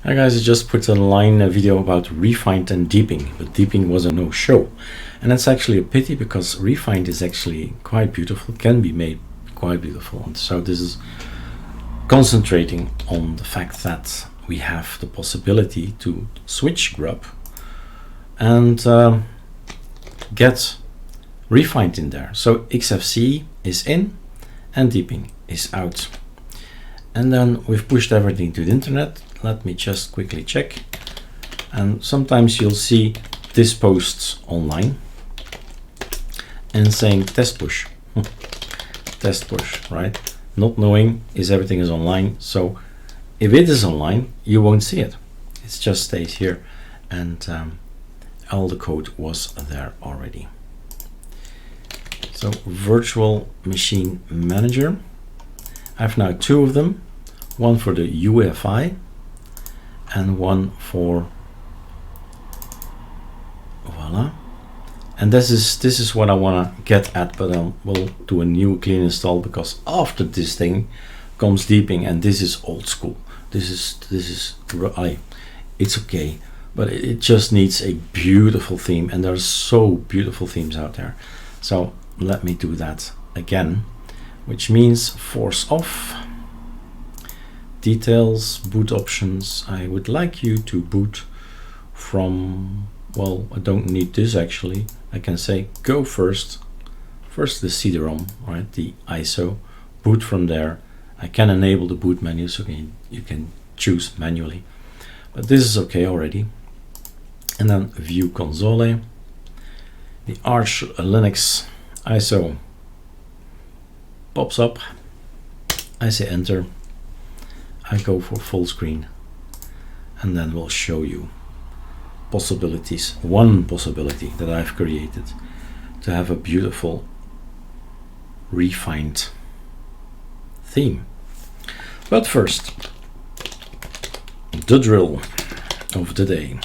Hi guys, I just put online a video about refind and deeping, but deeping was a no-show. And that's actually a pity because refind is actually quite beautiful, can be made quite beautiful. And so this is concentrating on the fact that we have the possibility to switch grub and get refind in there. So Xfce is in and deeping is out. And then we've pushed everything to the internet. Let me just quickly check. And sometimes you'll see this posts online and saying test push. Test push, right? Not knowing is everything is online. So if it is online, you won't see it. It just stays here. And all the code was there already. So virtual machine manager. I have now two of them. One for the UEFI and one for voila. And this is what I want to get at, but we'll do a new clean install because after this thing comes deeping, and this is old school. It's okay, but it just needs a beautiful theme, and there's so beautiful themes out there. So let me do that again, which means force off. Details, boot options. I would like you to boot from, well, I don't need this actually. I can say go first the CD-ROM, right, the ISO, boot from there. I can enable the boot menu so you can choose manually, but this is okay already. And then view console, the ArcoLinux ISO pops up. I say enter. I go for full screen, and then we'll show you possibilities. One possibility that I've created to have a beautiful refined theme. But first, the drill of the day.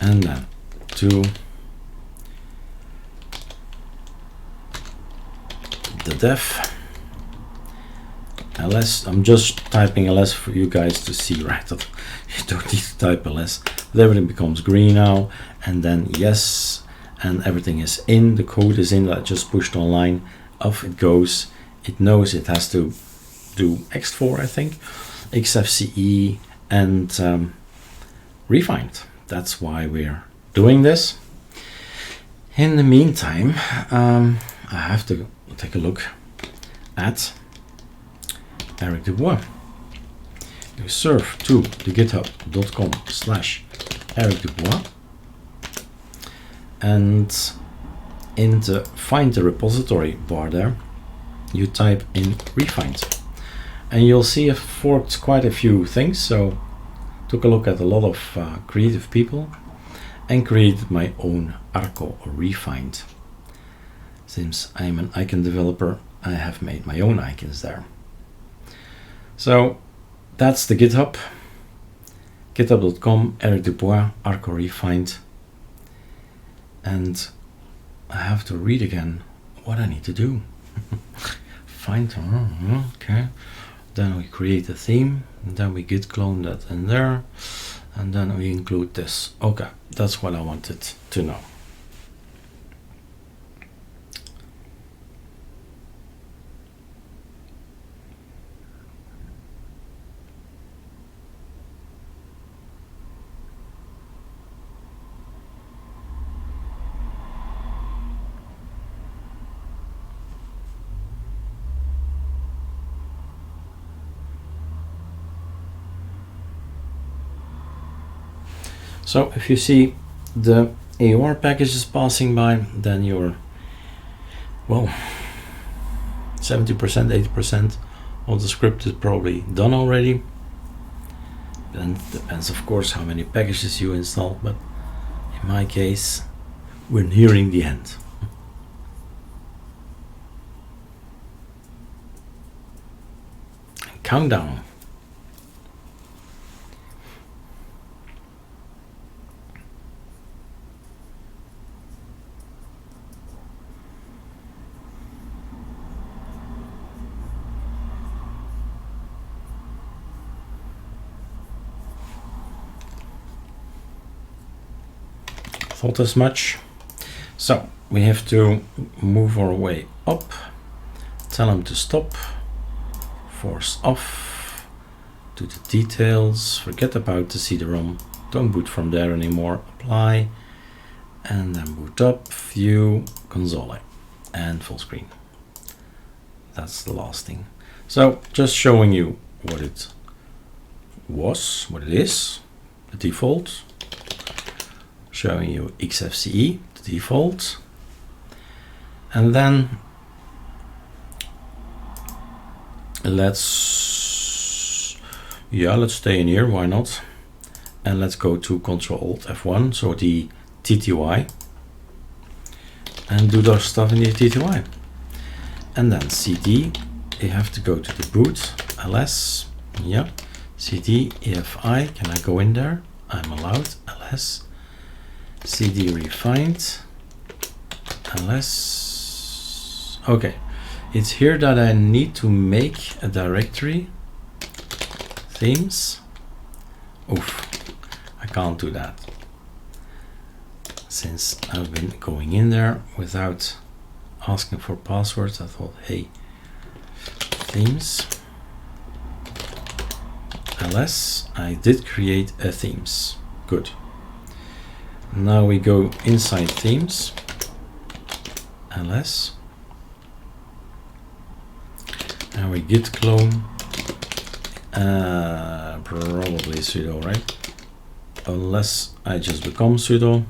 And then to the def ls. I'm just typing ls for you guys to see, right? You don't need to type ls, but everything becomes green now. And then yes, and everything is in, the code is in, that I just pushed online. Off it goes. It knows it has to do Xfce4, I think, Xfce and refind. That's why we're doing this. In the meantime, I have to take a look at Eric Dubois. You serve to the github.com/Eric Dubois, and in the find the repository bar there, you type in refind, and you'll see I've forked quite a few things. So took a look at a lot of creative people and created my own ArcoRefind. Since I'm an icon developer, I have made my own icons there. So that's the GitHub, github.com, Eric Dubois, ArcoRefind. And I have to read again what I need to do. Find, okay. Then we create a theme, and then we git clone that in there, and then we include this. Okay, that's what I wanted to know. So if you see the AOR packages passing by, then you're, well, 70%, 80% of the script is probably done already. Then it depends, of course, how many packages you install, but in my case, we're nearing the end. Countdown. thought as much. So we have to move our way up, tell him to stop, force off, do the details, forget about the CD-ROM, don't boot from there anymore, apply, and then boot up, view, console, and full screen. That's the last thing. So just showing you what it was, what it is, the default, showing you Xfce, the default, and then let's stay in here, why not? And let's go to Ctrl-Alt-F1, so the TTY, and do those stuff in the TTY. And then CD, you have to go to the boot, ls, yeah, CD, EFI, can I go in there? I'm allowed, ls, CD refined, ls, okay. It's here that I need to make a directory, themes, oof, I can't do that. Since I've been going in there without asking for passwords, I thought, hey, themes, ls, I did create a themes, good. Now we go inside themes, ls, now we git clone, probably sudo, right? Unless I just become sudo,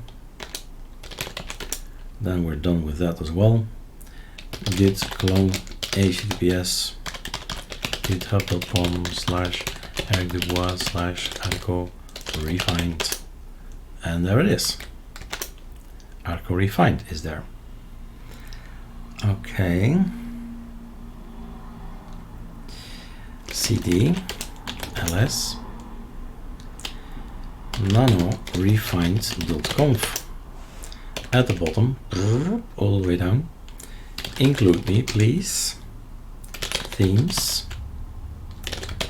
then we're done with that as well. Git clone https github.com/arcodubois/arco-refind, and there it is. ArcoRefind is there. Okay. CD ls nano-refind.conf. At the bottom, all the way down, include me please, themes,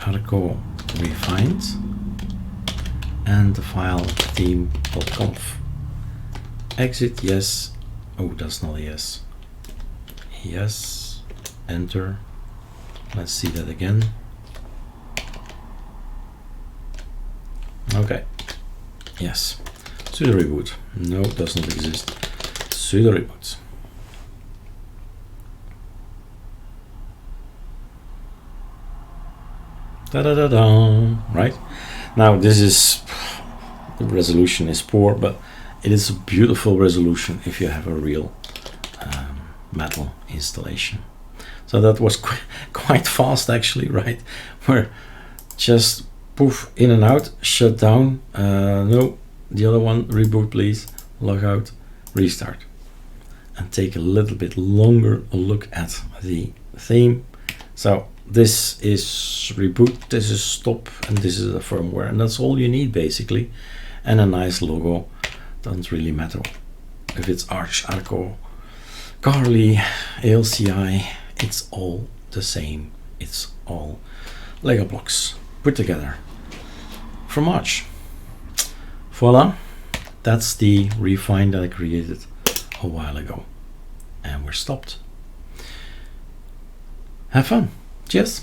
ArcoRefind, and the file theme.conf. Exit, yes, oh that's not a yes, yes, enter, let's see that again. Okay, yes, sudo reboot, no, does not exist, sudo reboot. Da-da-da-da, right? Now this is, the resolution is poor, but it is a beautiful resolution if you have a real metal installation. So that was quite fast actually, right? We're just poof, in and out, shut down, no, the other one, reboot please, log out, restart. And take a little bit longer look at the theme. So this is reboot, this is stop, and this is the firmware, and that's all you need basically. And a nice logo, doesn't really matter if it's Arch, Arco, Carly, ALCI, it's all the same. It's all Lego blocks put together from Arch. Voila, that's the refine that I created a while ago, and we're stopped. Have fun. Cheers.